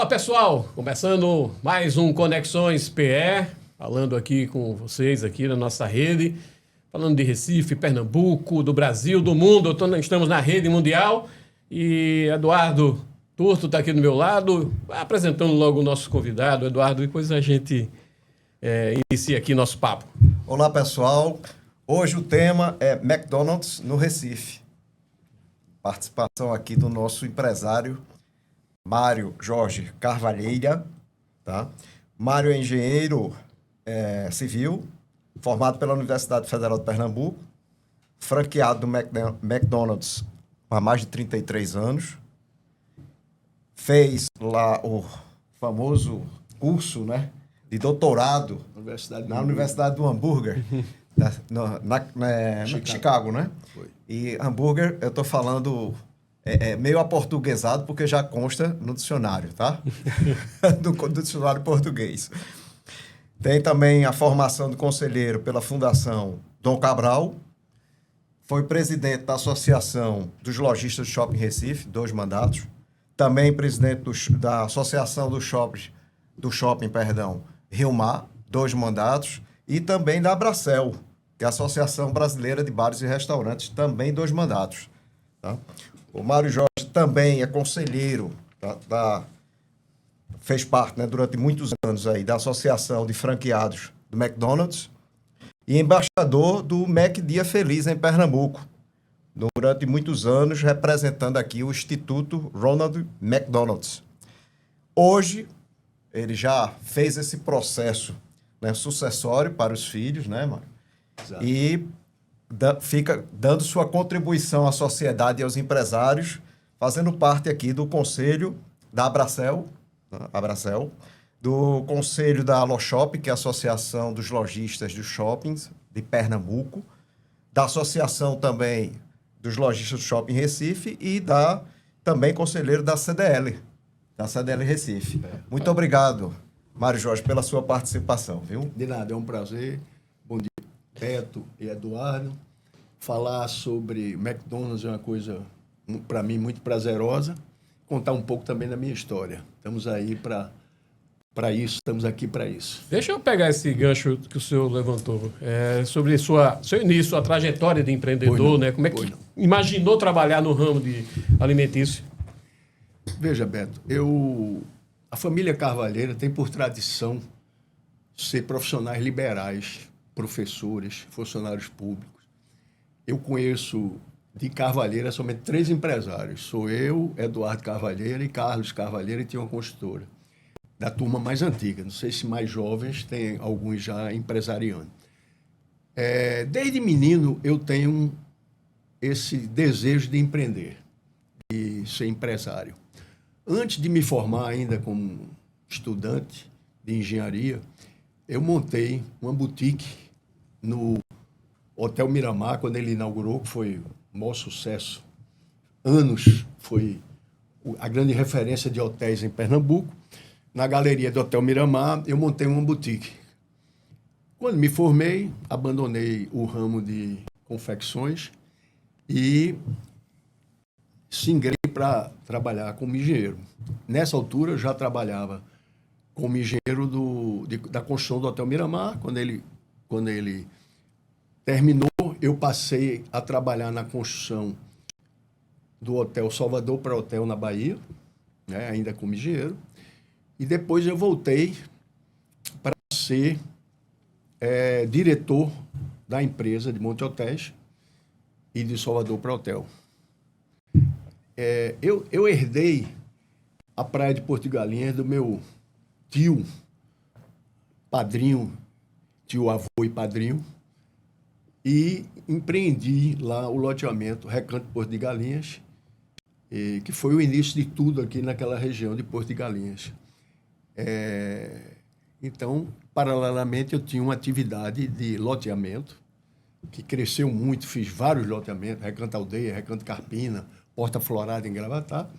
Fala pessoal, começando mais um Conexões PE, falando aqui com vocês aqui na nossa rede, falando de Recife, Pernambuco, do Brasil, do mundo. Estamos na rede mundial e Eduardo Turto está aqui do meu lado, apresentando logo o nosso convidado, Eduardo, e depois a gente inicia aqui nosso papo. Olá pessoal, hoje o tema é McDonald's no Recife. Participação aqui do nosso empresário Mário Jorge Carvalheira, tá? Mário é engenheiro civil, formado pela Universidade Federal de Pernambuco, franqueado do McDonald's há mais de 33 anos, fez lá o famoso curso, né, de doutorado na Universidade do Hambúrguer, Chicago, né? Foi. E hambúrguer, eu estou falando meio aportuguesado, porque já consta no dicionário, tá? do dicionário português. Tem também a formação de conselheiro pela Fundação Dom Cabral. Foi presidente da Associação dos Lojistas do Shopping Recife, 2 mandatos. Também presidente da Associação do Shopping, Rio Mar, 2 mandatos. E também da Abracel, que é a Associação Brasileira de Bares e Restaurantes, também 2 mandatos. Tá? O Mário Jorge também é conselheiro, fez parte, né, durante muitos anos aí, da Associação de Franqueados do McDonald's e embaixador do Mac Dia Feliz em Pernambuco, durante muitos anos representando aqui o Instituto Ronald McDonald's. Hoje, ele já fez esse processo, né, sucessório para os filhos, né, Mário? Exato. E fica dando sua contribuição à sociedade e aos empresários, fazendo parte aqui do conselho da Abracel, do conselho da Loshop, que é a Associação dos Lojistas dos Shoppings de Pernambuco, da Associação também dos Lojistas do Shopping Recife e também conselheiro da CDL Recife. Muito obrigado, Mário Jorge, pela sua participação, viu? De nada, é um prazer. Bom dia, Beto e Eduardo. Falar sobre McDonald's é uma coisa, para mim, muito prazerosa. Contar um pouco também da minha história. Estamos aí para isso, estamos aqui para isso. Deixa eu pegar esse gancho que o senhor levantou, sobre seu início, sua trajetória de empreendedor, né? Como é que imaginou trabalhar no ramo de alimentício? Veja, Beto, a família Carvalheira tem por tradição ser profissionais liberais, professores, funcionários públicos. Eu conheço de Carvalheira somente 3 empresários. Sou eu, Eduardo Carvalheira e Carlos Carvalheira, e tinha uma consultora da turma mais antiga. Não sei se mais jovens, tem alguns já empresariando. Desde menino eu tenho esse desejo de empreender, de ser empresário. Antes de me formar ainda como estudante de engenharia, eu montei uma boutique no Hotel Miramar, quando ele inaugurou, que foi um maior sucesso. Anos foi a grande referência de hotéis em Pernambuco. Na galeria do Hotel Miramar, eu montei uma boutique. Quando me formei, abandonei o ramo de confecções e singrei para trabalhar como engenheiro. Nessa altura, eu já trabalhava como engenheiro da construção do Hotel Miramar. Quando ele terminou, eu passei a trabalhar na construção do Hotel Salvador para Hotel na Bahia, né, ainda como engenheiro. E depois eu voltei para ser diretor da empresa de Monte Hotéis e de Salvador para Hotel. Eu herdei a praia de Porto de Galinhas do meu tio, padrinho, tio avô e padrinho, e empreendi lá o loteamento Recanto Porto de Galinhas, que foi o início de tudo aqui naquela região de Porto de Galinhas. Então, paralelamente, eu tinha uma atividade de loteamento que cresceu muito, fiz vários loteamentos, Recanto Aldeia, Recanto Carpina, Porta Florada em Gravatá,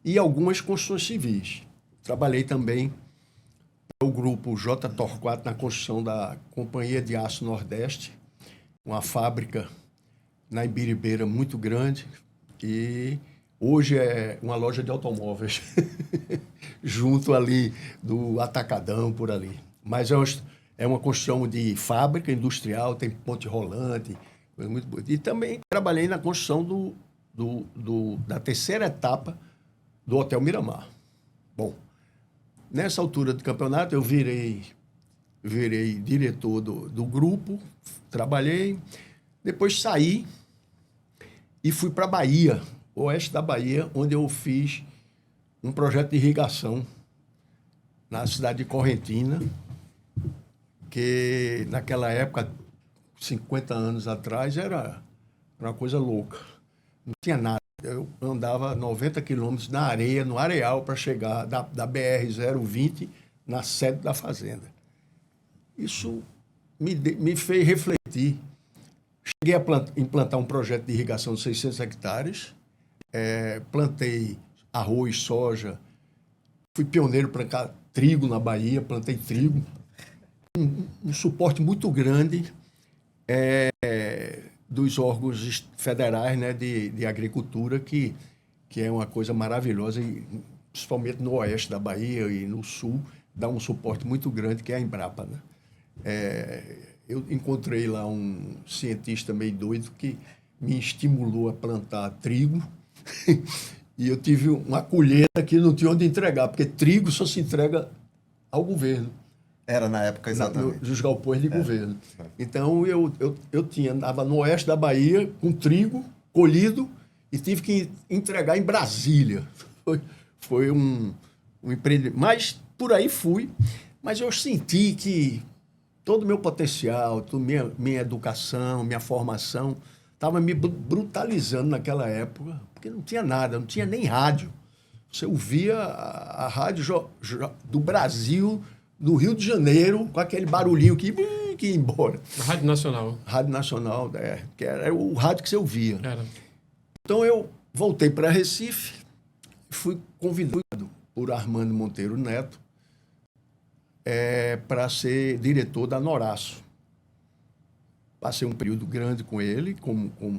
e algumas construções civis. Trabalhei também no grupo J. Torquato na construção da Companhia de Aço Nordeste, uma fábrica na Ibiribeira muito grande, e Hoje é uma loja de automóveis, junto ali do Atacadão, por ali. Mas é uma construção de fábrica industrial, tem ponte rolante, coisa muito boa. E também trabalhei na construção da terceira etapa do Hotel Miramar. Bom, nessa altura do campeonato eu virei diretor do grupo, trabalhei, depois saí e fui para a Bahia, oeste da Bahia, onde eu fiz um projeto de irrigação na cidade de Correntina, que naquela época, 50 anos atrás, era uma coisa louca. Não tinha nada. Eu andava 90 quilômetros na areia, no areal, para chegar da BR-020 na sede da fazenda. Isso me fez refletir. Cheguei a implantar um projeto de irrigação de 600 hectares, plantei arroz, soja, fui pioneiro para plantar trigo na Bahia, plantei trigo. Um suporte muito grande dos órgãos federais, né, de agricultura, que é uma coisa maravilhosa, e, principalmente no oeste da Bahia e no sul, dá um suporte muito grande, que é a Embrapa, né? Eu encontrei lá um cientista meio doido que me estimulou a plantar trigo e eu tive uma colheita que não tinha onde entregar, porque trigo só se entrega ao governo. Era na época, exatamente. Nos galpões de governo. Então, eu andava no oeste da Bahia com trigo colhido e tive que entregar em Brasília. Foi um empreendimento. Mas por aí fui. Mas eu senti que todo o meu potencial, minha educação, minha formação, estava me brutalizando naquela época, porque não tinha nada, não tinha nem rádio. Você ouvia a rádio do Brasil, do Rio de Janeiro, com aquele barulhinho que ia embora. A Rádio Nacional. Rádio Nacional, que era o rádio que você ouvia. Era. Então eu voltei para Recife, fui convidado por Armando Monteiro Neto para ser diretor da Noraço. Passei um período grande com ele,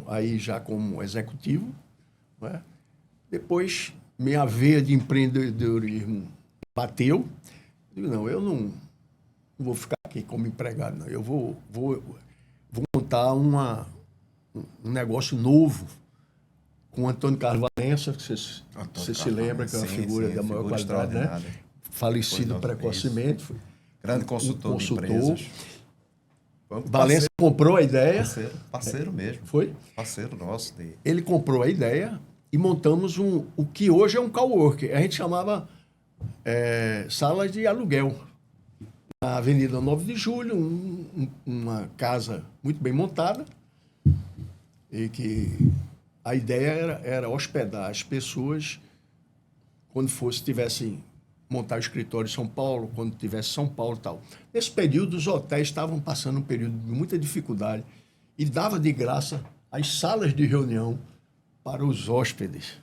aí já como executivo, né? Depois, minha veia de empreendedorismo bateu. Digo, não, eu não vou ficar aqui como empregado, não. Eu vou montar um negócio novo com o Antônio Carlos Valença, que você se lembra, que é uma figura da maior qualidade, né? Falecido precocemente. Grande consultor de empresas. Valença comprou a ideia. Parceiro mesmo. Foi? Parceiro nosso. Ele comprou a ideia e montamos o que hoje é um coworking. A gente chamava sala de aluguel. Na Avenida 9 de Julho, uma casa muito bem montada, e que a ideia era hospedar as pessoas quando tivessem montar o escritório em São Paulo, quando tivesse São Paulo e tal. Nesse período, os hotéis estavam passando um período de muita dificuldade e dava de graça as salas de reunião para os hóspedes.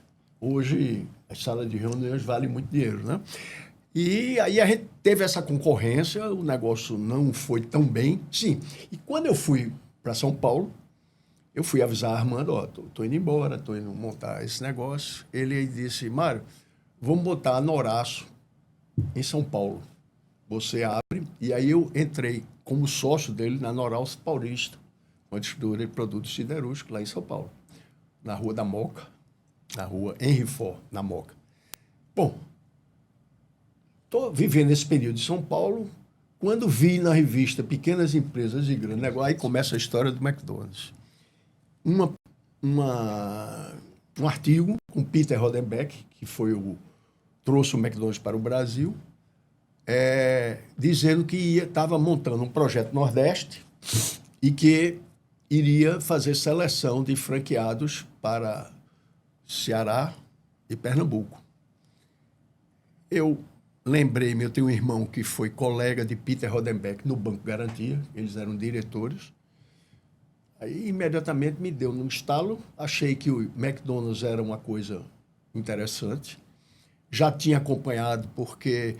Hoje, as salas de reuniões valem muito dinheiro, né? E aí a gente teve essa concorrência, o negócio não foi tão bem. Sim, e quando eu fui para São Paulo, eu fui avisar a Armando, tô indo embora, tô indo montar esse negócio. Ele disse, Mário, vamos botar a Noraço em São Paulo. Você abre. E aí eu entrei como sócio dele na Noraço Paulista, uma distribuidora de produtos siderúrgicos lá em São Paulo, na Rua da Moca, na Rua Henry Ford, na Moca. Bom, estou vivendo esse período de São Paulo, quando vi na revista Pequenas Empresas e Grandes Negócios, aí começa a história do McDonald's. Um artigo com Peter Rodenbeck, que trouxe o McDonald's para o Brasil, dizendo que estava montando um projeto Nordeste e que iria fazer seleção de franqueados para Ceará e Pernambuco. Eu lembrei-me, eu tenho um irmão que foi colega de Peter Rodenbeck no Banco Garantia, eles eram diretores. Aí, imediatamente, me deu num estalo, achei que o McDonald's era uma coisa interessante. Já tinha acompanhado, porque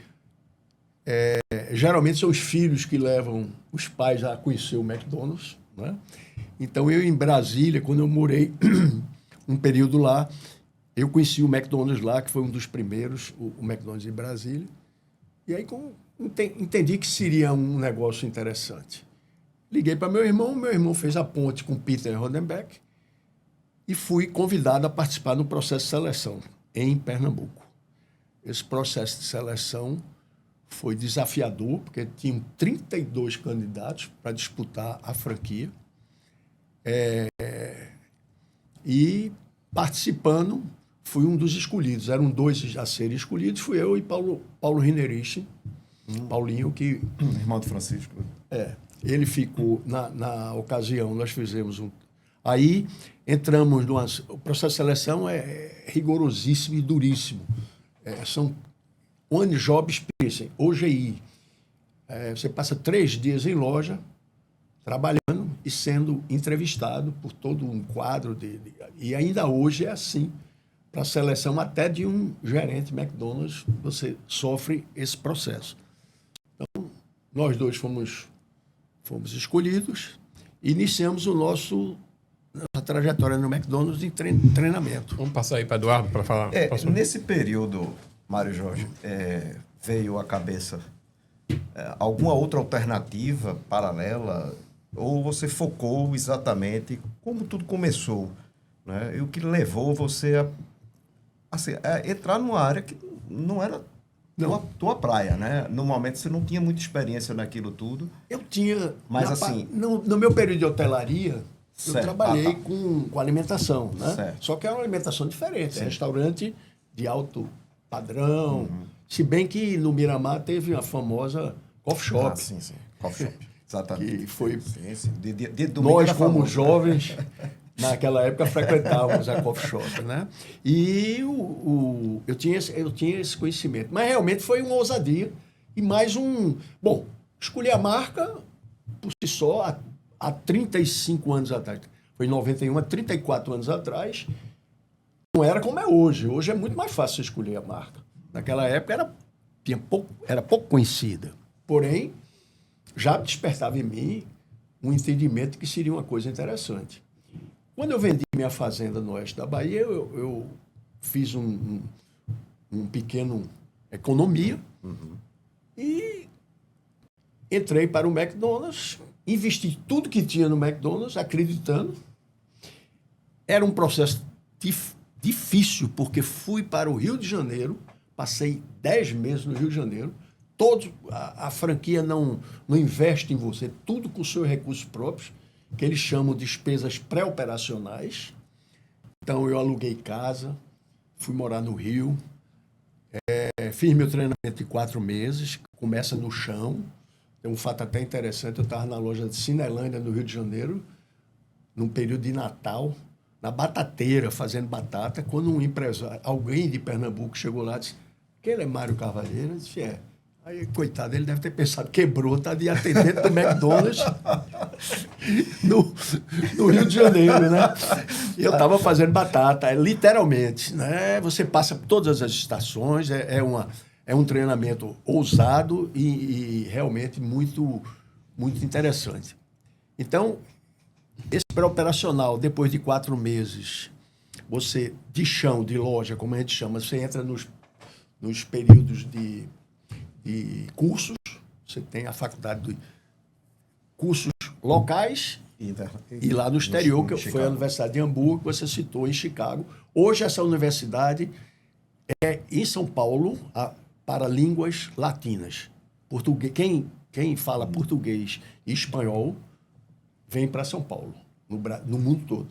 geralmente são os filhos que levam os pais a conhecer o McDonald's, né? Então, eu em Brasília, quando eu morei um período lá, eu conheci o McDonald's lá, que foi um dos primeiros, o McDonald's de Brasília. E aí entendi que seria um negócio interessante. Liguei para meu irmão fez a ponte com Peter Rodenbeck e fui convidado a participar do processo de seleção em Pernambuco. Esse processo de seleção foi desafiador, porque tinham 32 candidatos para disputar a franquia. E participando, fui um dos escolhidos. Eram 2 a serem escolhidos, fui eu e Paulo Rinerich, Paulinho, que... Irmão de Francisco. Ele ficou, na ocasião, nós fizemos um... Aí entramos numa... O processo de seleção é rigorosíssimo e duríssimo. São on-job experience, OGI. Você passa 3 dias em loja, trabalhando e sendo entrevistado por todo um quadro dele. E ainda hoje é assim. Para a seleção até de um gerente McDonald's, você sofre esse processo. Então, nós 2 fomos escolhidos e iniciamos nossa trajetória no McDonald's de treinamento. Vamos passar aí para Eduardo para falar. Nesse período, Mário Jorge, veio à cabeça alguma outra alternativa paralela ou você focou exatamente como tudo começou, né? E o que levou você a entrar numa área que não era tua praia, né? No momento você não tinha muita experiência naquilo tudo. Eu tinha, mas assim, no meu período de hotelaria, certo. Eu trabalhei com alimentação, né? Certo. Só que era uma alimentação diferente, restaurante de alto padrão. Se bem que no Miramar teve a famosa coffee shop. Sim. Coffee shop. Exatamente. Que foi... Sim. Nós, como jovens, naquela época, frequentávamos a coffee shop, né? E eu tinha esse conhecimento. Mas realmente foi uma ousadia. E mais um... Bom, escolhi a marca por si só há 35 anos atrás. Foi em 91, há 34 anos atrás. Não era como é hoje. Hoje é muito mais fácil escolher a marca. Naquela época era pouco conhecida. Porém, já despertava em mim um entendimento de que seria uma coisa interessante. Quando eu vendi minha fazenda no oeste da Bahia, eu fiz um pequeno economia e entrei para o McDonald's, investi tudo que tinha no McDonald's, acreditando. Era um processo difícil, porque fui para o Rio de Janeiro, passei 10 meses no Rio de Janeiro, a franquia não investe em você, tudo com seus recursos próprios, que eles chamam de despesas pré-operacionais. Então, eu aluguei casa, fui morar no Rio, fiz meu treinamento de 4 meses, começa no chão. Tem um fato até interessante, eu estava na loja de Cinelândia, no Rio de Janeiro, num período de Natal, na batateira, fazendo batata, quando um empresário, alguém de Pernambuco chegou lá e disse: aquele é Mário Carvalheiro? Eu disse: é. Aí, coitado, ele deve ter pensado, quebrou, está de atendente do McDonald's no Rio de Janeiro, né? E eu estava fazendo batata, literalmente, né? Você passa por todas as estações, é um treinamento ousado e realmente muito, muito interessante. Então, esse pré-operacional, depois de 4 meses, você, de chão, de loja, como a gente chama, você entra nos períodos de cursos, você tem a faculdade de cursos locais e lá no exterior, que foi a Universidade de Hamburgo, que você citou, em Chicago. Hoje essa universidade é em São Paulo para línguas latinas. Quem fala português e espanhol vem para São Paulo, no mundo todo.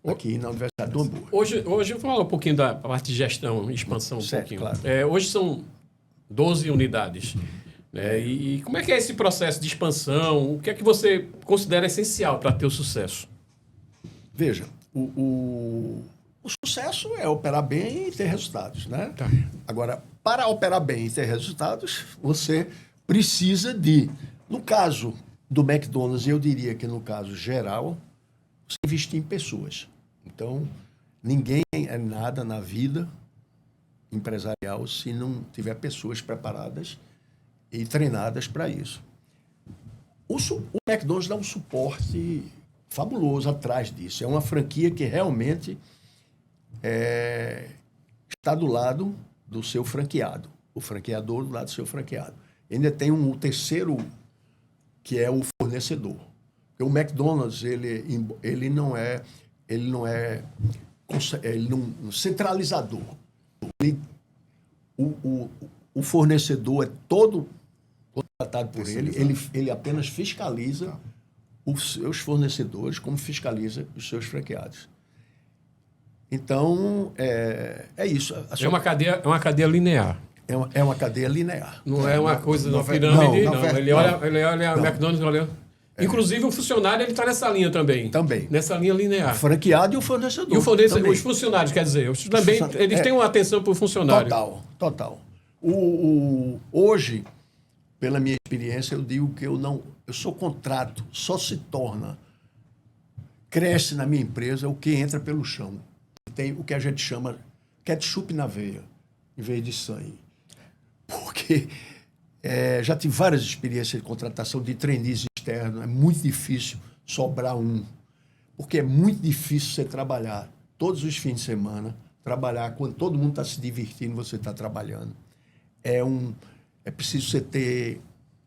Aqui na Universidade do Hamburgo. Hoje fala um pouquinho da parte de gestão e expansão. Certo, pouquinho. Claro. Hoje são 12 unidades. Né? E como é que é esse processo de expansão? O que é que você considera essencial para ter o sucesso? Veja, o sucesso é operar bem e ter resultados, né? Tá. Agora, para operar bem e ter resultados, você precisa no caso do McDonald's, eu diria que no caso geral, você investir em pessoas. Então, ninguém é nada na vida empresarial se não tiver pessoas preparadas e treinadas para isso. O McDonald's dá um suporte fabuloso atrás disso. É uma franquia que realmente está do lado do seu franqueado. O franqueador do lado do seu franqueado. Ainda tem um terceiro, que é o fornecedor. Porque o McDonald's, ele não é centralizador. O fornecedor é todo contratado por ele apenas fiscaliza os seus fornecedores, como fiscaliza os seus franqueados. Então, é isso. É uma cadeia linear. É uma cadeia linear. Não é uma coisa da pirâmide, não. Ele olha Não. McDonald's, olha. Inclusive, o funcionário está nessa linha também. Também. Nessa linha linear. O franqueado e o fornecedor. E o fornecedor, também. os funcionários, quer dizer, eles têm uma atenção para o funcionário. Total. Hoje, pela minha experiência, eu digo que eu sou contrato, só se torna, cresce na minha empresa o que entra pelo chão. Tem o que a gente chama ketchup na veia, em vez de sangue. Porque já tive várias experiências de contratação de trainees externos, é muito difícil sobrar um. Porque é muito difícil você trabalhar todos os fins de semana, trabalhar quando todo mundo está se divertindo, você está trabalhando. É preciso você ter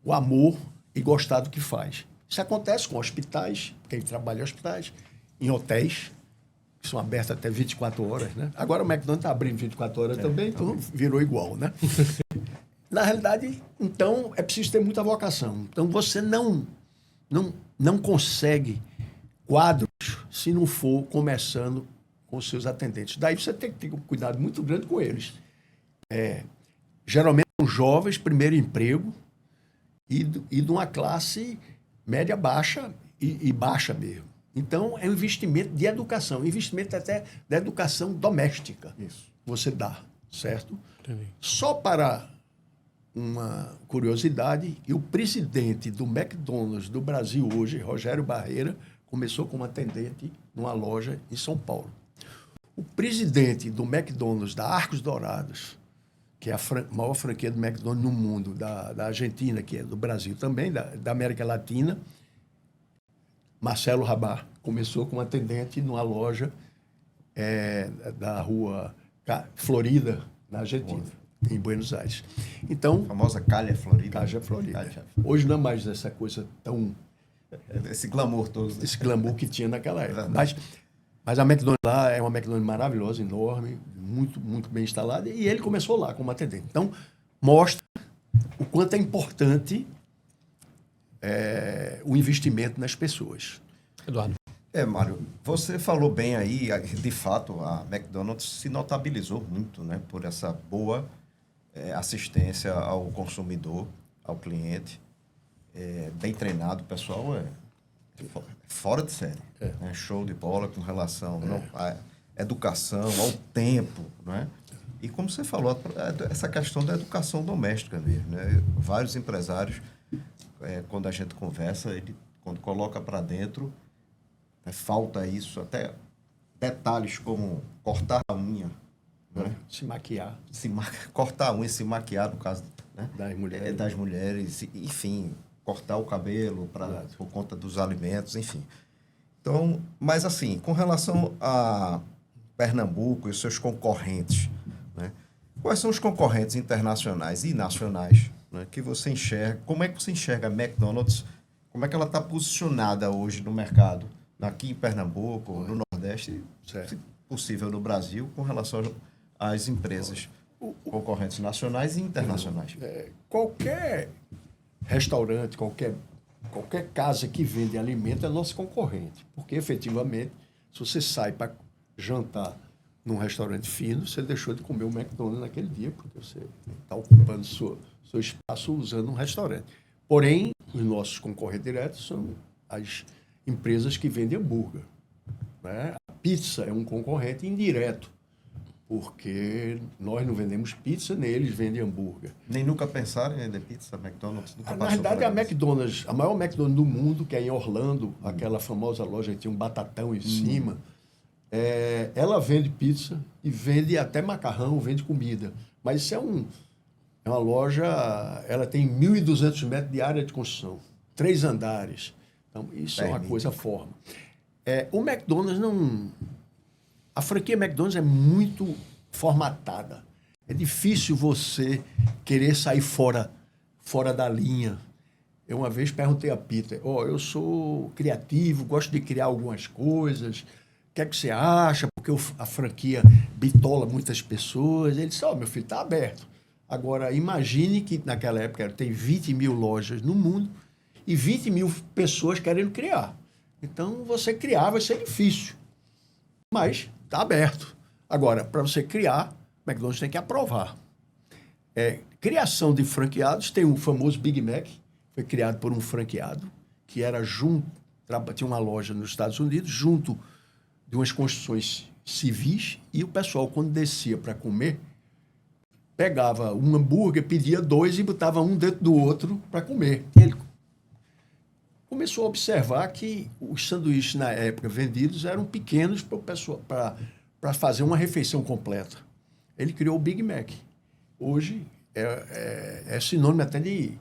o amor e gostar do que faz. Isso acontece com hospitais, quem trabalha em hospitais, em hotéis, que são abertos até 24 horas, né? Agora o McDonald's está abrindo 24 horas também, então virou igual, né? Na realidade, então, é preciso ter muita vocação. Então, você não consegue quadros se não for começando com os seus atendentes. Daí você tem que ter um cuidado muito grande com eles. Geralmente são jovens, primeiro emprego, e de uma classe média-baixa e baixa mesmo. Então, é um investimento de educação, investimento até da educação doméstica. Isso. Você dá, certo? Entendi. Só para uma curiosidade, o presidente do McDonald's do Brasil hoje, Rogério Barreira, começou como atendente numa loja em São Paulo. O presidente do McDonald's da Arcos Dourados, que é a maior franquia do McDonald's no mundo, da Argentina, que é do Brasil também, da América Latina, Marcelo Rabá, começou como atendente numa loja da rua Florida, na Argentina, em Buenos Aires. Então, A famosa Calha Florida. Caja Florida. Hoje não é mais essa coisa tão... Esse glamour todo. Esse glamour que tinha naquela época. Verdade. Mas a McDonald's lá é uma McDonald's maravilhosa, enorme, muito, muito bem instalada, e ele começou lá como atendente. Então, mostra o quanto é importante o investimento nas pessoas. Eduardo. Mário, você falou bem aí, de fato, a McDonald's se notabilizou muito, né, por essa boa assistência ao consumidor, ao cliente, bem treinado, o pessoal fora de série, né, show de bola com relação à educação, ao tempo, né? E como você falou, essa questão da educação doméstica mesmo, né? Vários empresários, quando a gente conversa, quando coloca para dentro, falta isso, até detalhes como cortar a unha, né? Se maquiar. Cortar a unha, se maquiar, no caso, né? Das mulheres. Das mulheres, enfim, cortar o cabelo por conta dos alimentos, enfim. Então, mas assim, com relação a Pernambuco e os seus concorrentes, né? Quais são os concorrentes internacionais e nacionais, né, que você enxerga? Como é que você enxerga a McDonald's? Como é que ela está posicionada hoje no mercado, aqui em Pernambuco, no Nordeste, se possível no Brasil, com relação às empresas concorrentes nacionais e internacionais? Qualquer restaurante, qualquer casa que vende alimento é nosso concorrente. Porque, efetivamente, se você sai para jantar num restaurante fino, você deixou de comer o McDonald's naquele dia, porque você está ocupando seu espaço usando um restaurante. Porém, os nossos concorrentes diretos são as empresas que vendem hambúrguer, né? A pizza é um concorrente indireto, porque nós não vendemos pizza, nem eles vendem hambúrguer. Nem nunca pensaram em vender pizza, McDonald's? Nunca Na verdade, a McDonald's, a maior McDonald's do mundo, que é em Orlando, aquela famosa loja que tinha um batatão em cima, ela vende pizza e vende até macarrão, vende comida. Mas isso é uma loja, ela tem 1.200 metros de área de construção, 3 andares. Então, isso é uma coisa forma. O McDonald's A franquia McDonald's é muito formatada. É difícil você querer sair fora da linha. Eu uma vez perguntei a Peter, eu sou criativo, gosto de criar algumas coisas, o que é que você acha? Porque a franquia bitola muitas pessoas. Ele disse, meu filho, está aberto. Agora, imagine que naquela época tem 20 mil lojas no mundo e 20 mil pessoas querendo criar. Então, você criar vai ser difícil. Mas está aberto. Agora, para você criar, o McDonald's tem que aprovar. Criação de franqueados, tem o famoso Big Mac, foi criado por um franqueado, que era tinha uma loja nos Estados Unidos, junto de umas construções civis, e o pessoal, quando descia para comer, pegava um hambúrguer, pedia 2 e botava um dentro do outro para comer. E ele começou a observar que os sanduíches, na época, vendidos, eram pequenos para fazer uma refeição completa. Ele criou o Big Mac. Hoje é sinônimo até de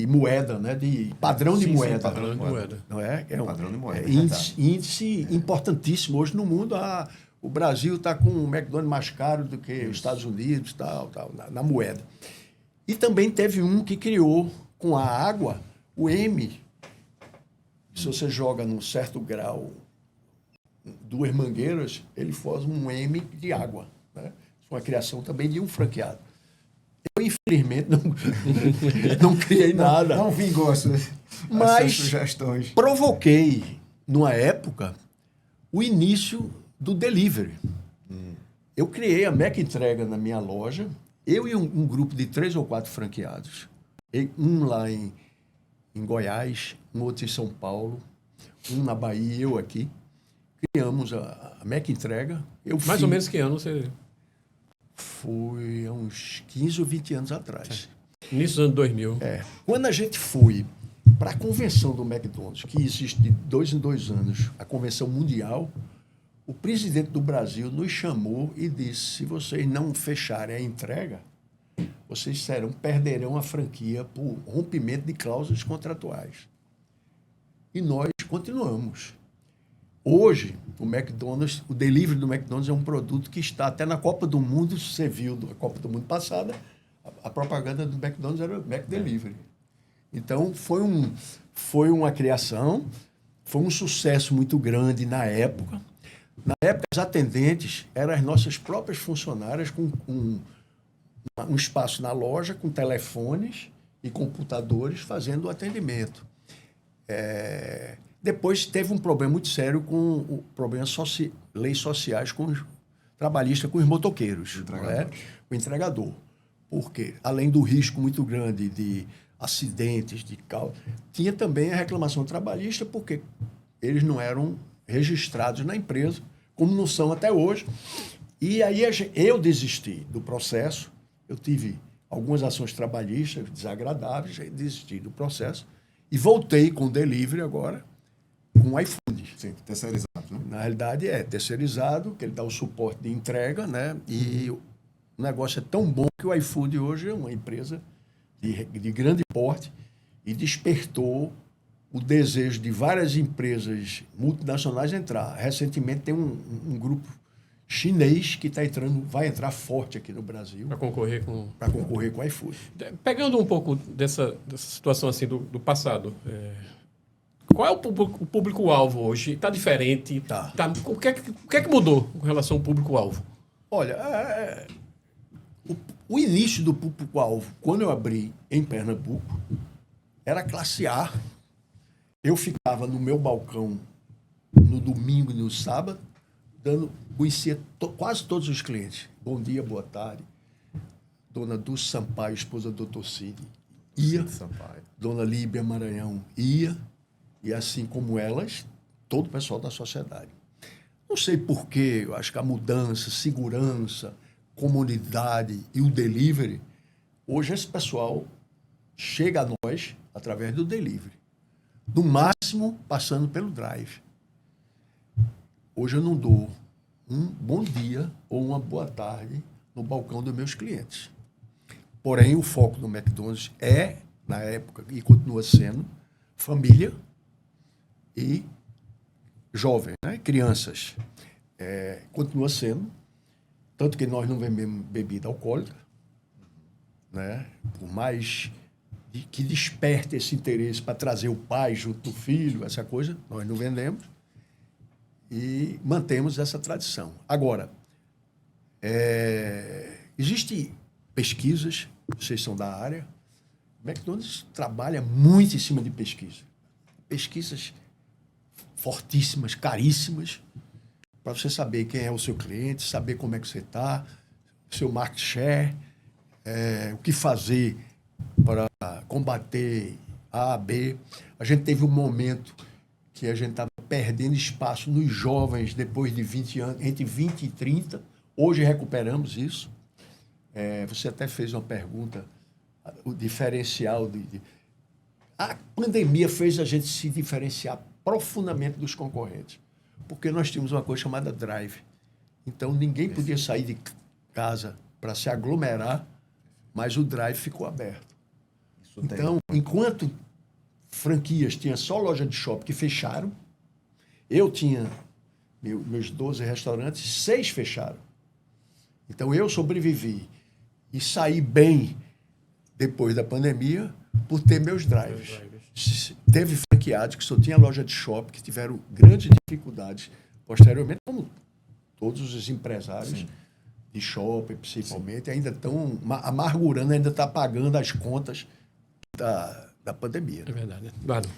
moeda, né? De padrão de moeda. Sim, padrão de moeda. Não é? Padrão de moeda. Índice importantíssimo hoje no mundo. O Brasil está com o McDonald's mais caro do que os Estados Unidos, tal, na moeda. E também teve um que criou com a água o M. Se você joga num certo grau 2 mangueiras, ele faz um M de água, né? Uma criação também de um franqueado. Eu, infelizmente, não criei nada. Não vingou essas sugestões. Provoquei, numa época, o início do delivery. Eu criei a Mac Entrega na minha loja, eu e um grupo de 3 ou 4 franqueados. Um lá em Goiás, um outro em São Paulo, um na Bahia e eu aqui. Criamos a Mac Entrega. Mais ou menos que ano você... Foi há uns 15 ou 20 anos atrás. Início dos anos 2000. Quando a gente foi para a convenção do McDonald's, que existe de 2 em 2 anos, a convenção mundial, o presidente do Brasil nos chamou e disse, se vocês não fecharem a entrega, vocês perderão a franquia por rompimento de cláusulas contratuais. E nós continuamos. Hoje, o McDonald's, o delivery do McDonald's é um produto que está até na Copa do Mundo. Você viu na Copa do Mundo passada, a propaganda do McDonald's era o Mac Delivery. Então, foi uma criação, foi um sucesso muito grande na época. Na época, as atendentes eram as nossas próprias funcionárias com um espaço na loja, com telefones e computadores, fazendo o atendimento. Depois teve um problema muito sério com o problema leis sociais trabalhistas com os motoqueiros, o entregador. Porque, além do risco muito grande de acidentes, tinha também a reclamação trabalhista, porque eles não eram registrados na empresa, como não são até hoje. E aí eu desisti do processo, eu tive algumas ações trabalhistas desagradáveis, desisti do processo e voltei com o delivery agora, com o iFood. Sim, terceirizado, né? Na realidade, terceirizado, que ele dá o suporte de entrega, né? E o negócio é tão bom que o iFood hoje é uma empresa de grande porte e despertou o desejo de várias empresas multinacionais entrar. Recentemente tem um grupo chinês que vai entrar forte aqui no Brasil. Para concorrer com o iFood. Pegando um pouco dessa situação assim do passado, qual é o público-alvo hoje? Está diferente? Tá. O que é que mudou com relação ao público-alvo? Olha, o início do público-alvo, quando eu abri em Pernambuco, era classe A. Eu ficava no meu balcão no domingo e no sábado, conhecia quase todos os clientes. Bom dia, boa tarde. Dona Dulce Sampaio, esposa do Dr. Cid, ia. Dona Líbia Maranhão ia. E assim como elas, todo o pessoal da sociedade. Não sei porquê, eu acho que a mudança, segurança, comunidade e o delivery, hoje esse pessoal chega a nós através do delivery. No máximo, passando pelo drive. Hoje eu não dou um bom dia ou uma boa tarde no balcão dos meus clientes. Porém, o foco do McDonald's na época, e continua sendo, família e jovens, né? Crianças. continua sendo, tanto que nós não vendemos bebida alcoólica, né? Por mais que desperte esse interesse para trazer o pai junto do filho, essa coisa, nós não vendemos e mantemos essa tradição. Agora, existem pesquisas, vocês são da área, o McDonald's trabalha muito em cima de pesquisa. Pesquisas fortíssimas, caríssimas, para você saber quem é o seu cliente, saber como é que você está, seu market share, o que fazer para combater A, B. A gente teve um momento que a gente estava perdendo espaço nos jovens depois de 20 anos, entre 20 e 30. Hoje recuperamos isso. Você até fez uma pergunta, o diferencial A pandemia fez a gente se diferenciar profundamente dos concorrentes, porque nós tínhamos uma coisa chamada drive. Então, ninguém podia sair de casa para se aglomerar, mas o drive ficou aberto. Então, enquanto franquias tinha só loja de shopping que fecharam, eu tinha meus 12 restaurantes, 6 fecharam. Então, eu sobrevivi e saí bem depois da pandemia por ter meus drives. Teve franqueados que só tinha loja de shopping, que tiveram grandes dificuldades posteriormente, como todos os empresários de shopping, principalmente, ainda estão amargurando, ainda está pagando as contas da pandemia. É verdade, né? Claro.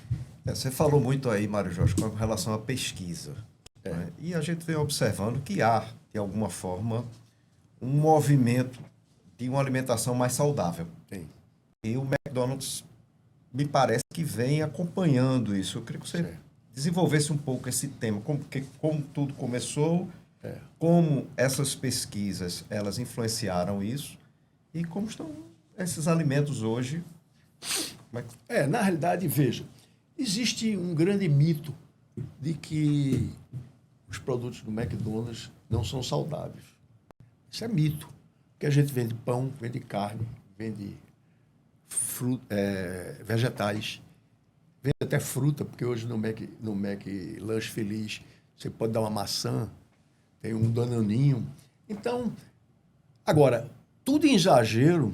Você falou muito aí, Mário Jorge, com relação à pesquisa. Né? E a gente vem observando que há, de alguma forma, um movimento de uma alimentação mais saudável. Sim. E o McDonald's me parece que vem acompanhando isso. Eu queria que você desenvolvesse um pouco esse tema, como tudo começou, como essas pesquisas elas influenciaram isso e como estão esses alimentos hoje. Na realidade, veja, existe um grande mito de que os produtos do McDonald's não são saudáveis. Isso é mito, porque a gente vende pão, vende carne, vende vegetais, vende até fruta, porque hoje no Mac Lanche Feliz você pode dar uma maçã, tem um danoninho. Então, agora, tudo em exagero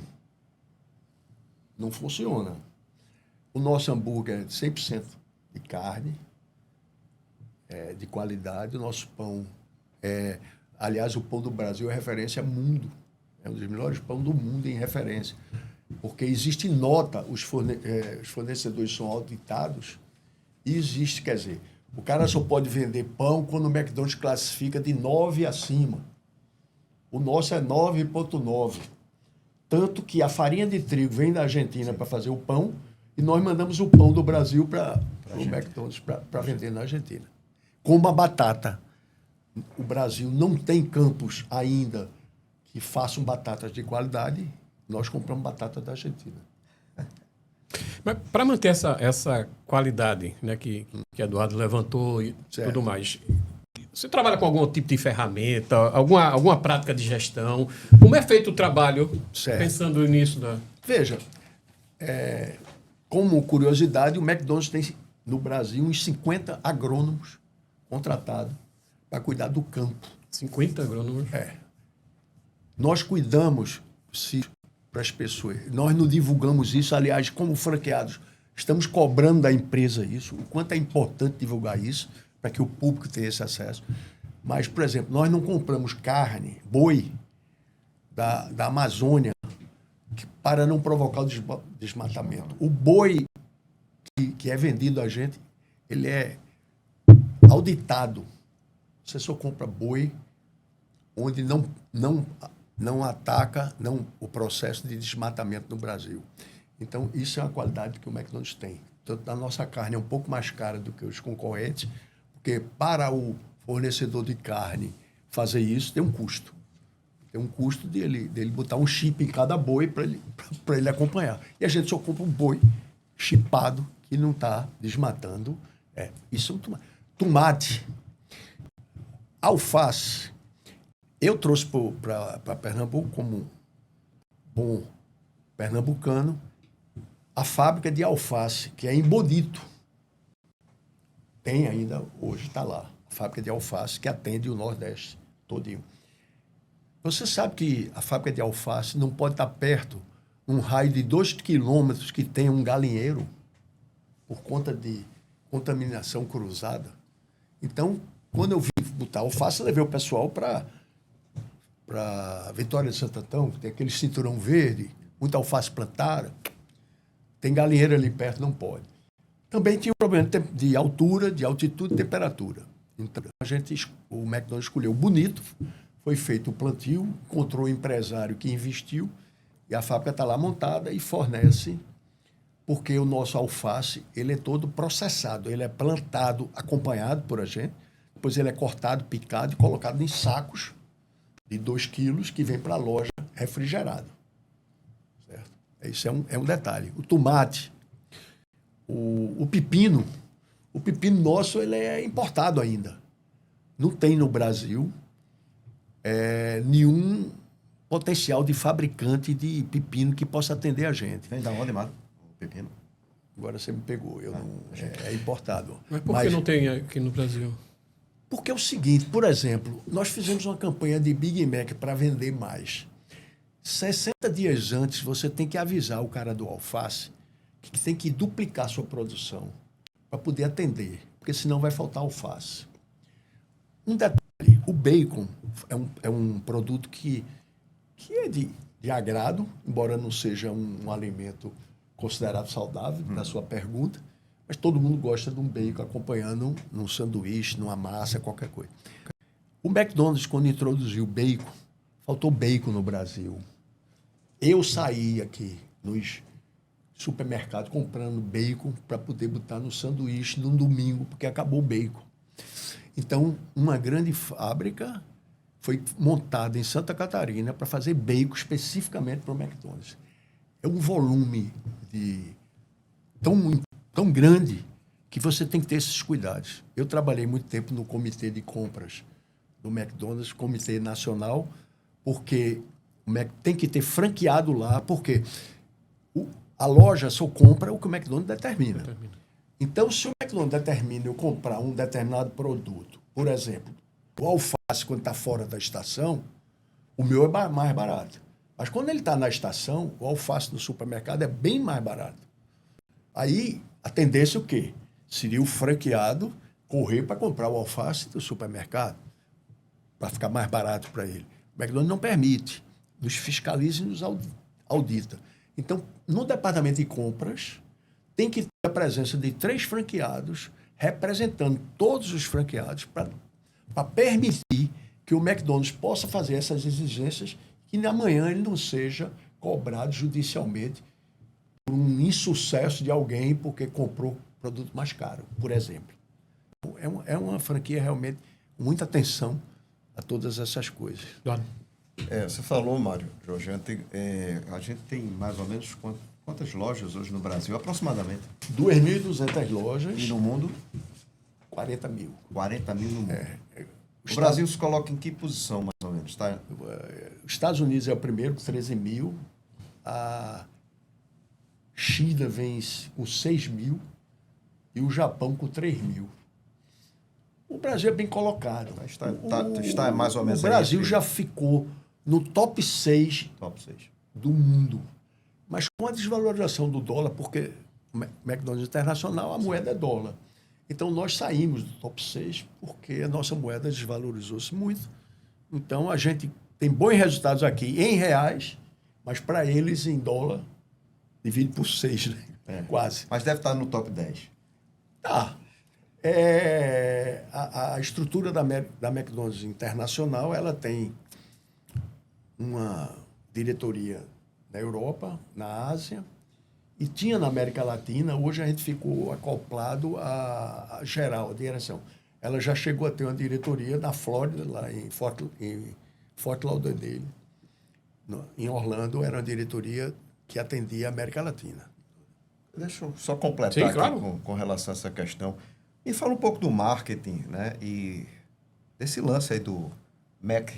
não funciona. O nosso hambúrguer é 100% de carne, de qualidade. O nosso pão aliás, o pão do Brasil é referência mundo. É um dos melhores pães do mundo em referência. Porque existe nota, os fornecedores são auditados, e existe, quer dizer, o cara só pode vender pão quando o McDonald's classifica de 9 acima. O nosso é 9,9. Tanto que a farinha de trigo vem da Argentina para fazer o pão, e nós mandamos o pão do Brasil para o McDonald's para vender na Argentina. Como a batata. O Brasil não tem campos ainda que façam batatas de qualidade. Nós compramos batata da Argentina. Mas para manter essa qualidade, né, que Eduardo levantou e tudo mais, você trabalha com algum tipo de ferramenta, alguma prática de gestão? Como é feito o trabalho pensando nisso? Veja, como curiosidade, o McDonald's tem no Brasil uns 50 agrônomos contratados para cuidar do campo. 50 agrônomos? Nós cuidamos para as pessoas. Nós não divulgamos isso, aliás, como franqueados, estamos cobrando da empresa isso, o quanto é importante divulgar isso, para que o público tenha esse acesso. Mas, por exemplo, nós não compramos carne, boi, da Amazônia, para não provocar o desmatamento. O boi que é vendido a gente, ele é auditado. Você só compra boi onde não ataca o processo de desmatamento no Brasil. Então, isso é uma qualidade que o McDonald's tem. Tanto a nossa carne é um pouco mais cara do que os concorrentes, porque para o fornecedor de carne fazer isso tem um custo. Tem um custo dele botar um chip em cada boi para ele acompanhar. E a gente só compra um boi chipado que não está desmatando. Isso é um tomate. Tomate. Alface. Eu trouxe para Pernambuco, como bom pernambucano, a fábrica de alface, que é em Bodito. Tem ainda, hoje está lá. fábrica de alface que atende o Nordeste todinho. Você sabe que a fábrica de alface não pode estar perto, num raio de 2 quilômetros que tem um galinheiro, por conta de contaminação cruzada. Então, quando eu vim botar alface, eu levei o pessoal para Vitória de Santo Antão, que tem aquele cinturão verde, muita alface plantada. Tem galinheiro ali perto, não pode. Também tinha um problema de altura, de altitude e temperatura. Então, o McDonald's escolheu bonito, foi feito o plantio, encontrou um empresário que investiu, e a fábrica está lá montada e fornece, porque o nosso alface ele é todo processado, ele é plantado, acompanhado por a gente, depois ele é cortado, picado e colocado em sacos de 2 quilos que vem para a loja refrigerado. Certo? Isso é um detalhe. O tomate, o pepino nosso ele é importado ainda. Não tem no Brasil nenhum potencial de fabricante de pepino que possa atender a gente. Vem da onde, Mário? O pepino? Agora você me pegou. É importado. Mas por que não tem aqui no Brasil? Porque é o seguinte, por exemplo, nós fizemos uma campanha de Big Mac para vender mais. 60 dias antes, você tem que avisar o cara do alface que tem que duplicar sua produção para poder atender, porque senão vai faltar alface. Um detalhe, o bacon é um produto que é de agrado, embora não seja um alimento considerado saudável, na sua pergunta, mas todo mundo gosta de um bacon acompanhando num sanduíche, numa massa, qualquer coisa. O McDonald's, quando introduziu o bacon, faltou bacon no Brasil. Eu saí aqui nos supermercados comprando bacon para poder botar no sanduíche num domingo, porque acabou o bacon. Então, uma grande fábrica foi montada em Santa Catarina para fazer bacon especificamente para o McDonald's. É um volume tão grande que você tem que ter esses cuidados. Eu trabalhei muito tempo no comitê de compras do McDonald's, comitê nacional, porque tem que ter franqueado lá, porque a loja só compra o que o McDonald's determina. Então, se o McDonald's determina eu comprar um determinado produto, por exemplo, o alface, quando está fora da estação, o meu é mais barato. Mas quando ele está na estação, o alface do supermercado é bem mais barato. Aí, a tendência é o quê? Seria o franqueado correr para comprar o alface do supermercado, para ficar mais barato para ele. O McDonald's não permite, nos fiscaliza e nos audita. Então, no departamento de compras, tem que ter a presença de 3 franqueados, representando todos os franqueados, para permitir que o McDonald's possa fazer essas exigências e amanhã ele não seja cobrado judicialmente por um insucesso de alguém porque comprou produto mais caro, por exemplo. É uma franquia realmente com muita atenção a todas essas coisas. Você falou, Mário, Jorge, a gente tem mais ou menos quantas lojas hoje no Brasil, aproximadamente? 2.200 lojas. E no mundo? 40 mil. 40 mil no mundo. O Brasil se coloca em que posição, mais ou menos? Tá? Os Estados Unidos é o primeiro, com 13 mil. A China vem com 6 mil. E o Japão com 3 mil. O Brasil é bem colocado. Está mais ou menos. O Brasil já ficou no top 6 do mundo. Mas com a desvalorização do dólar, porque o McDonald's Internacional, a moeda é dólar. Então, nós saímos do top 6 porque a nossa moeda desvalorizou-se muito. Então, a gente tem bons resultados aqui em reais, mas para eles em dólar, divide por 6, né? Quase. Mas deve estar no top 10. Tá. A estrutura da McDonald's Internacional, ela tem uma diretoria na Europa, na Ásia, e tinha na América Latina. Hoje a gente ficou acoplado à geral, a direção. Ela já chegou a ter uma diretoria na Flórida, lá em Fort Lauderdale. Em Orlando, era uma diretoria que atendia a América Latina. Deixa eu só completar. Sim, claro. Aqui com relação a essa questão. E fala um pouco do marketing, né? E desse lance aí do Mac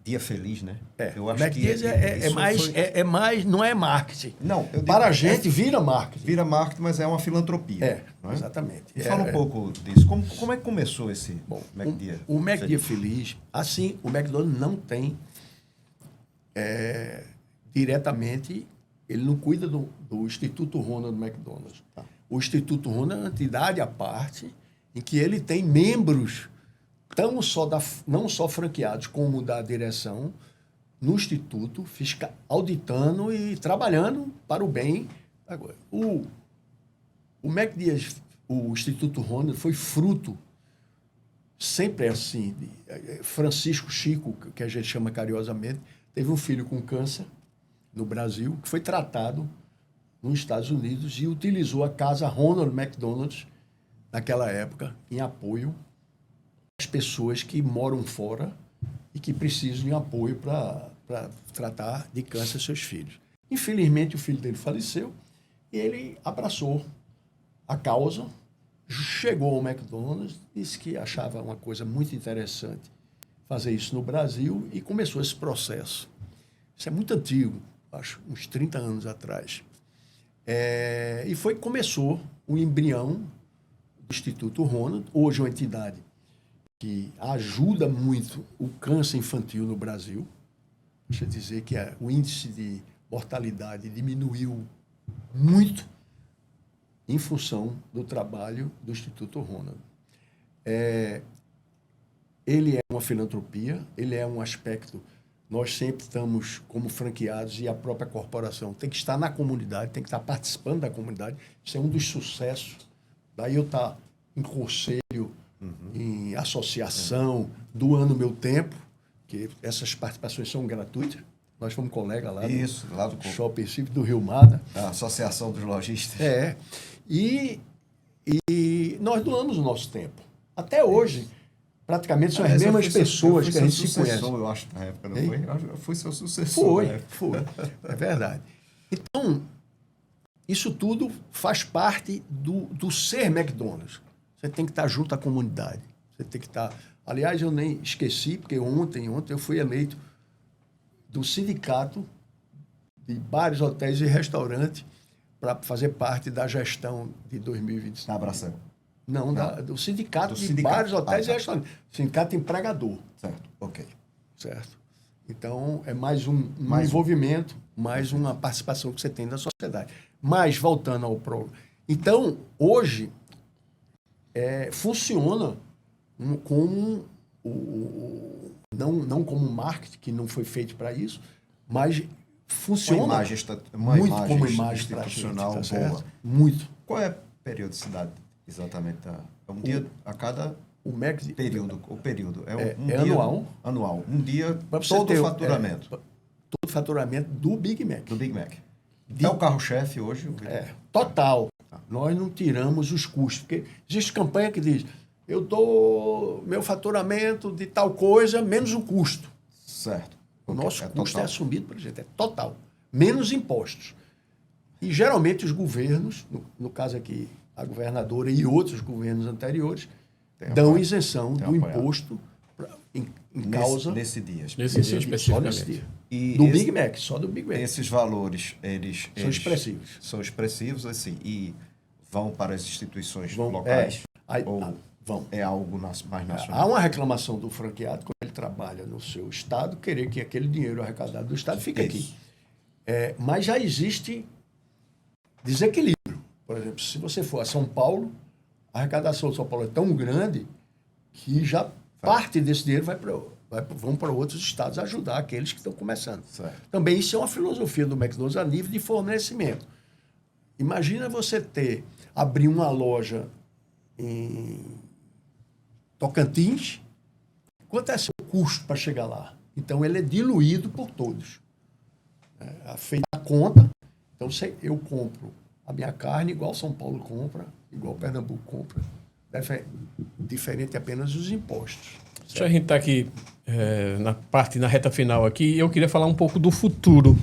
Dia Feliz, né? O Mac Dias é mais, não é marketing. Não, eu digo, para a gente vira marketing. Vira marketing, mas é uma filantropia. Não é? Exatamente. E fala um pouco disso. Como é que começou esse Mac Dia? O Mac Dia Feliz, assim, o McDonald's não tem diretamente, ele não cuida do Instituto Ronald McDonald. Tá. O Instituto Ronald é uma entidade à parte, em que ele tem membros não só franqueados, como da direção, no Instituto, auditando e trabalhando para o bem. Agora, o Mac Dias, o Instituto Ronald, foi fruto, sempre assim, de Francisco Chico, que a gente chama carinhosamente, teve um filho com câncer no Brasil, que foi tratado nos Estados Unidos e utilizou a casa Ronald McDonald, naquela época, em apoio às pessoas que moram fora e que precisam de apoio para tratar de câncer seus filhos. Infelizmente, o filho dele faleceu e ele abraçou a causa, chegou ao McDonald's, disse que achava uma coisa muito interessante fazer isso no Brasil e começou esse processo. Isso é muito antigo, acho, uns 30 anos atrás. E foi que começou o embrião do Instituto Ronald, hoje uma entidade que ajuda muito o câncer infantil no Brasil. Deixa eu dizer que o índice de mortalidade diminuiu muito em função do trabalho do Instituto Ronald. Ele é uma filantropia, ele é um aspecto. Nós sempre estamos como franqueados e a própria corporação tem que estar na comunidade, tem que estar participando da comunidade. Isso é um dos sucessos. Daí eu estar em conselho, em associação, doando meu tempo, que essas participações são gratuitas. Nós fomos colegas lá lá do Shopping Cívico do Rio Mada. A Associação dos Lojistas. E nós doamos o nosso tempo. Até hoje, praticamente são as mesmas pessoas que a gente se conhece. Eu acho, na época, não foi? Eu fui seu sucessor. Foi. É verdade. Então, isso tudo faz parte do ser McDonald's. Você tem que estar junto à comunidade. Você tem que estar... Aliás, eu nem esqueci, porque ontem eu fui eleito do sindicato de bares, hotéis e restaurantes para fazer parte da gestão de 2025. Na Abração? Não, do sindicato de bares, hotéis e restaurantes. Sindicato empregador. Certo, ok. Certo. Então, é mais um envolvimento, mais uma participação que você tem na sociedade. Mas, voltando ao programa. Então, hoje, funciona como não como marketing, que não foi feito para isso, mas funciona uma imagem como imagem institucional pra gente, boa. Certo? Muito. Qual é a periodicidade exatamente? É um dia a cada período? O período. Um dia anual. Anual. Um dia, todo o faturamento. Todo o faturamento do Big Mac. Do Big Mac. É o carro-chefe hoje? Total. Nós não tiramos os custos. Porque existe campanha que diz, eu dou meu faturamento de tal coisa, menos o custo. Certo. O nosso custo é assumido pela gente, é total. Menos impostos. E, geralmente, os governos, no caso aqui, a governadora e outros governos anteriores, dão isenção do imposto em causa... Nesse dia. Nesse dia, especificamente. Big Mac, só do Big Mac. Esses valores, eles são expressivos. São expressivos, assim, e vão para as instituições locais? Vão. É algo mais nacional? Há uma reclamação do franqueado, quando ele trabalha no seu estado, querer que aquele dinheiro arrecadado do estado fique aqui. Mas já existe desequilíbrio. Por exemplo, se você for a São Paulo, a arrecadação de São Paulo é tão grande que já parte desse dinheiro vão para outros estados ajudar aqueles que estão começando. Certo. Também isso é uma filosofia do McDonald's a nível de fornecimento. Imagina você abrir uma loja em Tocantins, quanto é seu custo para chegar lá? Então, ele é diluído por todos. Feita a conta, então eu compro a minha carne igual São Paulo compra, igual Pernambuco compra. Diferente apenas os impostos. Certo? A gente está aqui na reta final aqui, e eu queria falar um pouco do futuro.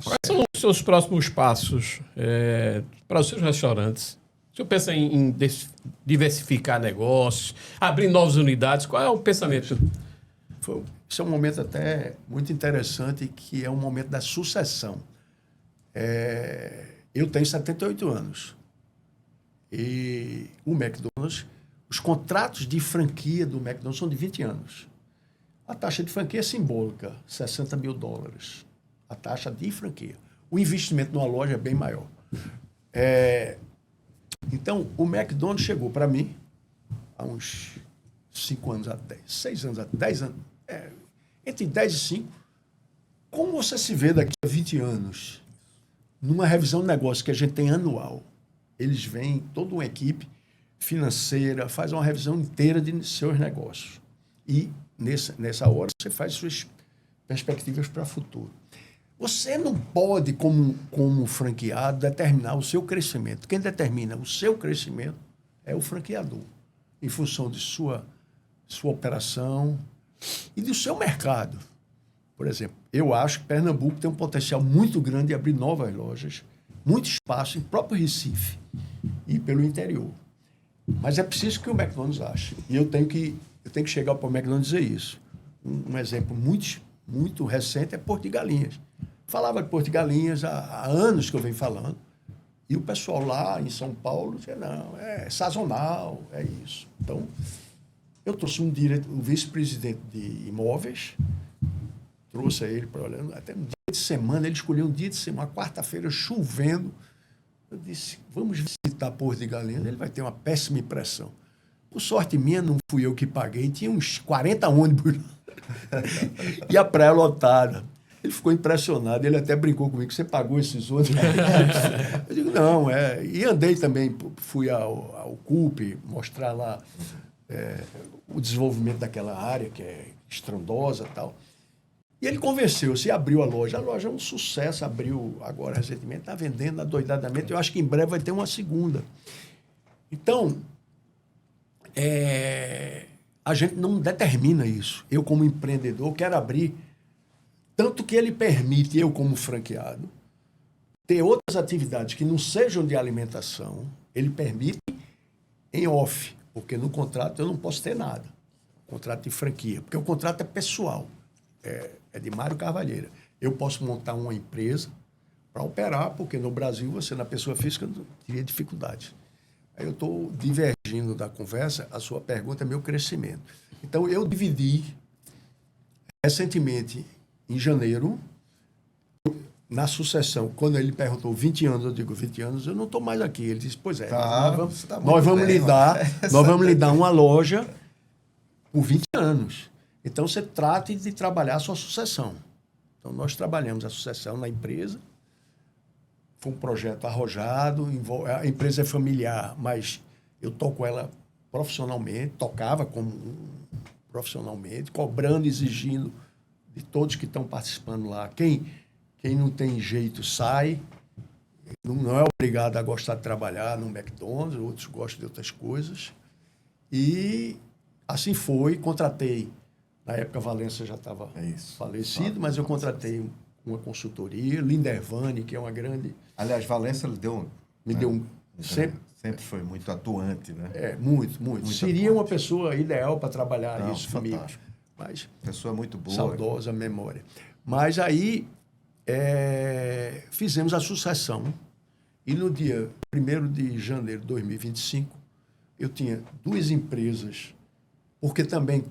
Quais são os seus próximos passos para os seus restaurantes? O senhor pensa em diversificar negócios, abrir novas unidades? Qual é o pensamento? Isso é um momento até muito interessante, que é um momento da sucessão. Eu tenho 78 anos. E o McDonald's, os contratos de franquia do McDonald's são de 20 anos. A taxa de franquia é simbólica, $60 mil. A taxa de franquia. O investimento numa loja é bem maior. Então, o McDonald's chegou para mim há uns 5 anos, 6 anos, 10 anos, entre 10 e 5. Como você se vê daqui a 20 anos, numa revisão de negócio que a gente tem anual, eles vêm, toda uma equipe financeira, faz uma revisão inteira de seus negócios. E, nessa hora, você faz suas perspectivas para o futuro. Você não pode, como franqueado, determinar o seu crescimento. Quem determina o seu crescimento é o franqueador, em função de sua operação e do seu mercado. Por exemplo, eu acho que Pernambuco tem um potencial muito grande de abrir novas lojas, muito espaço em próprio Recife e pelo interior. Mas é preciso que o McDonald's ache. E eu tenho que chegar para o McDonald's dizer isso. Um exemplo muito recente é Porto de Galinhas. Falava de Porto de Galinhas há anos que eu venho falando. E o pessoal lá em São Paulo dizia, não, é sazonal, é isso. Então, eu trouxe o vice-presidente de imóveis, trouxe ele para olhar, até um dia de semana, ele escolheu um dia de semana, uma quarta-feira, chovendo. Eu disse, vamos visitar Porto de Galinhas, ele vai ter uma péssima impressão. Por sorte minha, não fui eu que paguei, tinha uns 40 ônibus e a praia lotada. Ele ficou impressionado, ele até brincou comigo, você pagou esses ônibus? Eu digo, não, E andei também, fui ao CUP, mostrar lá o desenvolvimento daquela área, que é estrondosa e tal. E ele convenceu-se, abriu a loja. A loja é um sucesso, abriu agora recentemente, está vendendo adoidadamente. Eu acho que em breve vai ter uma segunda. Então, a gente não determina isso. Eu, como empreendedor, quero abrir. Tanto que ele permite, eu como franqueado, ter outras atividades que não sejam de alimentação. Ele permite em off, porque no contrato eu não posso ter nada. Contrato de franquia, porque o contrato é pessoal. É de Mário Carvalheira. Eu posso montar uma empresa para operar, porque no Brasil você, na pessoa física, teria dificuldade. Aí eu estou divergindo da conversa, a sua pergunta é meu crescimento. Então, eu dividi recentemente, em janeiro, na sucessão, quando ele perguntou 20 anos, eu digo 20 anos, eu não estou mais aqui. Ele disse, pois é, nós vamos lhe dar uma loja por 20 anos. Então, você trate de trabalhar a sua sucessão. Então, nós trabalhamos a sucessão na empresa. Foi um projeto arrojado, a empresa é familiar, mas eu toco ela profissionalmente, tocava profissionalmente, cobrando, exigindo de todos que estão participando lá. Quem não tem jeito sai, não é obrigado a gostar de trabalhar no McDonald's, outros gostam de outras coisas. E assim foi, contratei. Na época, a Valença já estava falecido, mas eu contratei uma consultoria, Lindervani, que é uma grande... Aliás, Valença me deu um... Sempre foi muito atuante, né? Muito. Seria uma pessoa ideal para trabalhar isso comigo. Fantástico. Mas, pessoa muito boa. Saudosa memória. Mas aí, fizemos a sucessão. E no dia 1º de janeiro de 2025, eu tinha 2 empresas, porque também...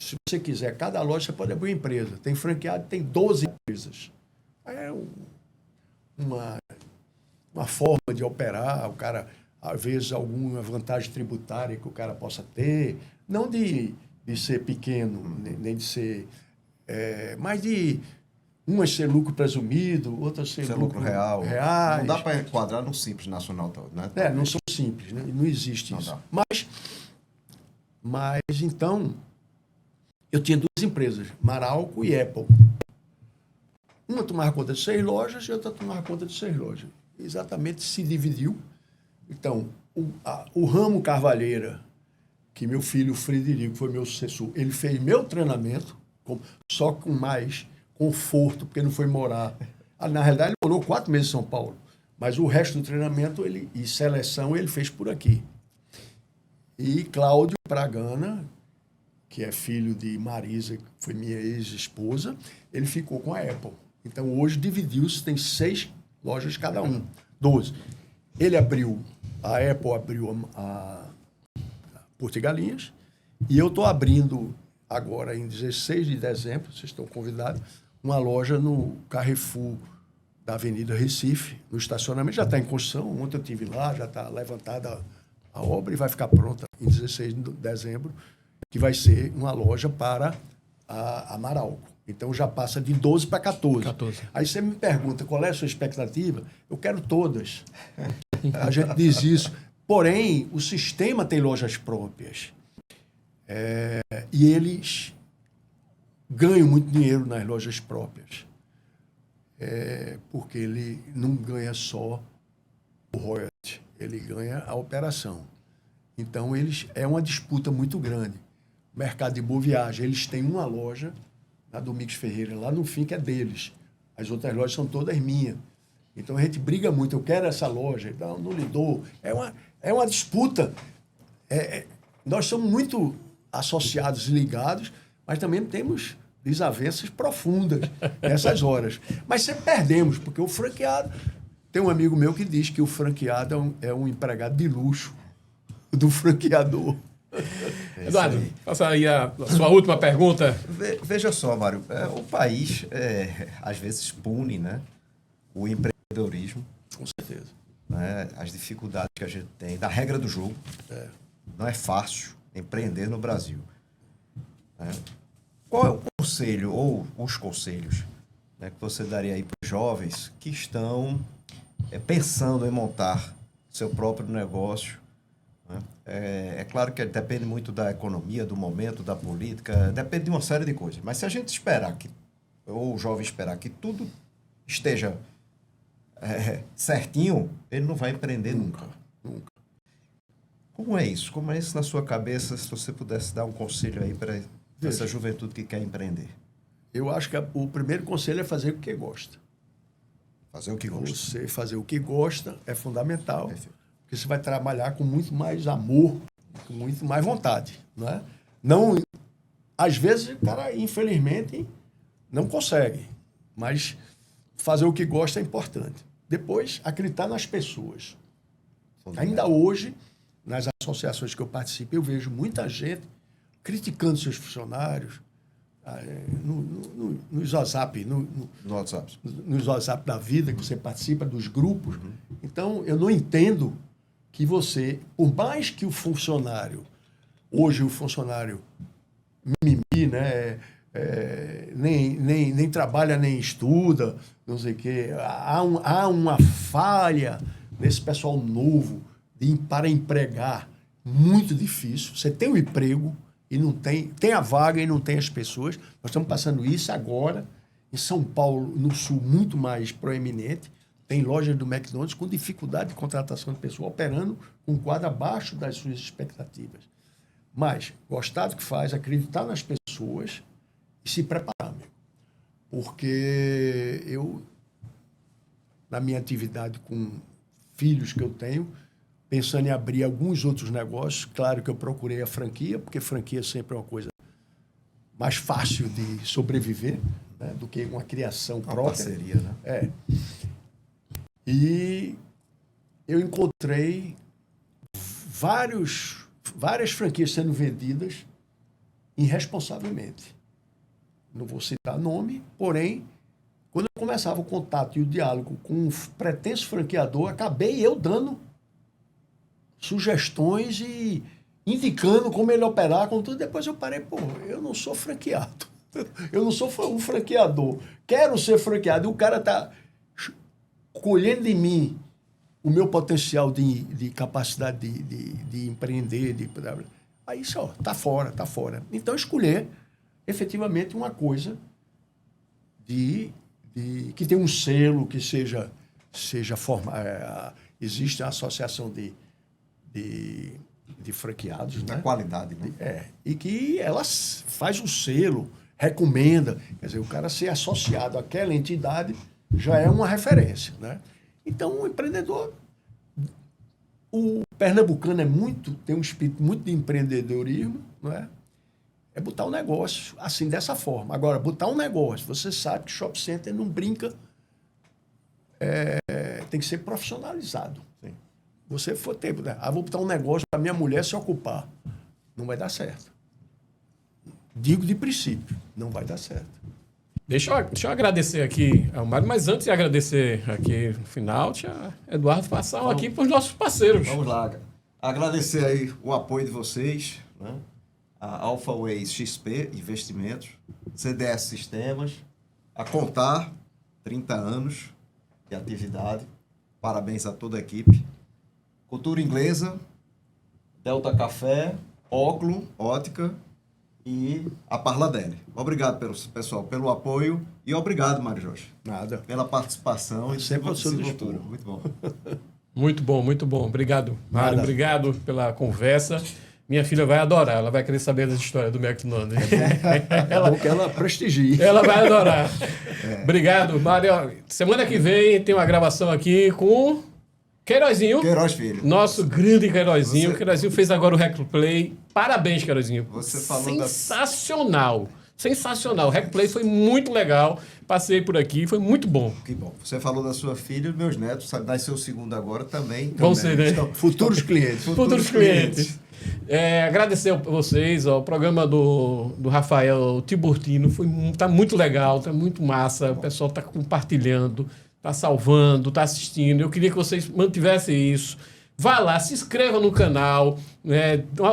Se você quiser, cada loja você pode abrir uma empresa. Tem franqueado, tem 12 empresas. É uma forma de operar, o cara, às vezes, alguma vantagem tributária que o cara possa ter. Não de ser pequeno, nem de ser... mas de umas ser lucro presumido, outras ser lucro real. Reais. Não dá para enquadrar no Simples Nacional todo, né? Não são simples, né? Não existe isso. Dá. Mas, então... Eu tinha 2 empresas, Maralco e Apple. Uma tomava conta de 6 lojas e outra tomava conta de 6 lojas. Exatamente se dividiu. Então, o ramo Carvalheira, que meu filho Frederico foi meu sucessor, ele fez meu treinamento, só com mais conforto, porque não foi morar. Na realidade, ele morou 4 meses em São Paulo. Mas o resto do treinamento e seleção ele fez por aqui. E Cláudio Pragana, que é filho de Marisa, que foi minha ex-esposa, ele ficou com a Apple. Então, hoje dividiu-se, tem 6 lojas cada um, 12. Ele abriu, a Apple abriu a Porto de Galinhas, e eu estou abrindo agora, em 16 de dezembro, vocês estão convidados, uma loja no Carrefour da Avenida Recife, no estacionamento. Já está em construção, ontem eu estive lá, já está levantada a obra e vai ficar pronta em 16 de dezembro, que vai ser uma loja para a Amaralco. Então, já passa de 12 para 14. Aí você me pergunta qual é a sua expectativa. Eu quero todas. A gente diz isso. Porém, o sistema tem lojas próprias. E eles ganham muito dinheiro nas lojas próprias. Porque ele não ganha só o royalty, ele ganha a operação. Então, é uma disputa muito grande. O mercado de Boa Viagem, eles têm uma loja na Domingos Ferreira, lá no fim, que é deles. As outras lojas são todas minhas. Então, a gente briga muito. Eu quero essa loja. Não lhe dou. É uma disputa. Nós somos muito associados e ligados, mas também temos desavenças profundas nessas horas. Mas sempre perdemos, porque o franqueado... Tem um amigo meu que diz que o franqueado é um empregado de luxo do franqueador. Eduardo, faça aí a sua última pergunta. Veja só, Mário, o país às vezes pune, né, o empreendedorismo. Com certeza. Né, as dificuldades que a gente tem, da regra do jogo. Não é fácil empreender no Brasil. Né? Qual é o conselho, ou os conselhos, né, que você daria aí para os jovens que estão pensando em montar seu próprio negócio? É claro que depende muito da economia, do momento, da política, depende de uma série de coisas. Mas se a gente esperar ou o jovem esperar que tudo esteja certinho, ele não vai empreender nunca. Como é isso? Como é isso na sua cabeça, se você pudesse dar um conselho aí para essa juventude que quer empreender? Eu acho que o primeiro conselho é fazer o que gosta. Fazer o que gosta. Você fazer o que gosta é fundamental. Perfeito. Porque você vai trabalhar com muito mais amor, com muito mais vontade. Não, às vezes, o cara, infelizmente, não consegue. Mas fazer o que gosta é importante. Depois, acreditar nas pessoas. Ainda hoje, nas associações que eu participo, eu vejo muita gente criticando seus funcionários, nos WhatsApp, nos WhatsApp da vida, que você participa dos grupos. Então, eu não entendo que você, por mais que o funcionário, hoje o funcionário mimimi, né, nem trabalha, nem estuda, não sei o quê, há uma falha nesse pessoal novo para empregar muito difícil. Você tem um emprego e não tem a vaga e não tem as pessoas. Nós estamos passando isso agora, em São Paulo, no Sul, muito mais proeminente. Tem lojas do McDonald's com dificuldade de contratação de pessoa, operando com um quadro abaixo das suas expectativas. Mas gostar do que faz, acreditar nas pessoas e se preparar, amigo. Porque eu, na minha atividade com filhos que eu tenho, pensando em abrir alguns outros negócios, claro que eu procurei a franquia, porque franquia sempre é uma coisa mais fácil de sobreviver, né, do que uma criação própria. Parceria, né? E eu encontrei várias franquias sendo vendidas irresponsavelmente. Não vou citar nome, porém, quando eu começava o contato e o diálogo com um pretenso franqueador, acabei eu dando sugestões e indicando como ele operar, com tudo. Depois eu parei, eu não sou franqueado. Eu não sou um franqueador. Quero ser franqueado. E o cara está colhendo de mim o meu potencial de capacidade de empreender. Aí só, tá fora. Então, escolher efetivamente uma coisa que tem um selo, que seja formada. Existe a associação de franqueados, Da né? qualidade, né? E que ela faz um selo, recomenda. Quer dizer, o cara ser associado àquela entidade já é uma referência, né? Então, o empreendedor... O pernambucano tem um espírito muito de empreendedorismo, não é? é botar um negócio assim, dessa forma. Agora, botar um negócio, você sabe que shopping center não brinca, tem que ser profissionalizado. Sim. Você for tempo, né? Vou botar um negócio para minha mulher se ocupar. Não vai dar certo. Digo de princípio, não vai dar certo. Deixa eu agradecer aqui ao Mário, mas antes de agradecer aqui no final, deixa Eduardo passar aqui para os nossos parceiros. Vamos lá. Agradecer aí o apoio de vocês, né? A AlphaWays XP Investimentos, CDS Sistemas, a Contar, 30 anos de atividade. Parabéns a toda a equipe. Cultura Inglesa, Delta Café, Óculo, Ótica e a Parladele. Obrigado, pessoal, pelo apoio e obrigado, Mário Jorge, Nada. pela participação. E Sempre ao seu desenvoltura. dispor. Muito bom. Muito bom, muito bom. Obrigado, Mário. Nada. Obrigado pela conversa. Minha filha vai adorar, ela vai querer saber das histórias do McDonald's. É bom que ela prestigie. Ela vai adorar. Obrigado, Mário. Semana que vem tem uma gravação aqui com Queirozinho. Queiroz Filho. Nosso grande Queirozinho. Você- Queirozinho fez agora o Replay. Parabéns, Queirozinho. Você falou Sensacional. Sensacional. O Replay foi muito legal. Passei por aqui, foi muito bom. Que bom. Você falou da sua filha, meus netos, sabe, nasceu o segundo agora também. Vão ser, né? Futuros clientes. Futuros clientes. Agradecer a vocês, ó, o programa do Rafael Tiburtino tá muito legal, tá muito massa, o pessoal tá compartilhando, tá salvando, tá assistindo. Eu queria que vocês mantivessem isso. Vá lá, se inscreva no canal,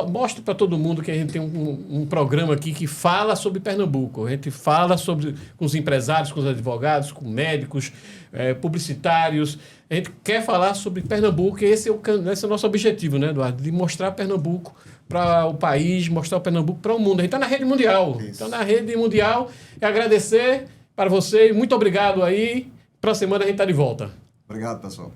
mostre para todo mundo que a gente tem um programa aqui que fala sobre Pernambuco. A gente fala com os empresários, com os advogados, com médicos, publicitários. A gente quer falar sobre Pernambuco e esse é o nosso objetivo, né, Eduardo? De mostrar Pernambuco para o país, mostrar o Pernambuco para o mundo. A gente está na rede mundial. Está na rede mundial. E agradecer para vocês. Muito obrigado aí. Próxima semana a gente está de volta. Obrigado, pessoal.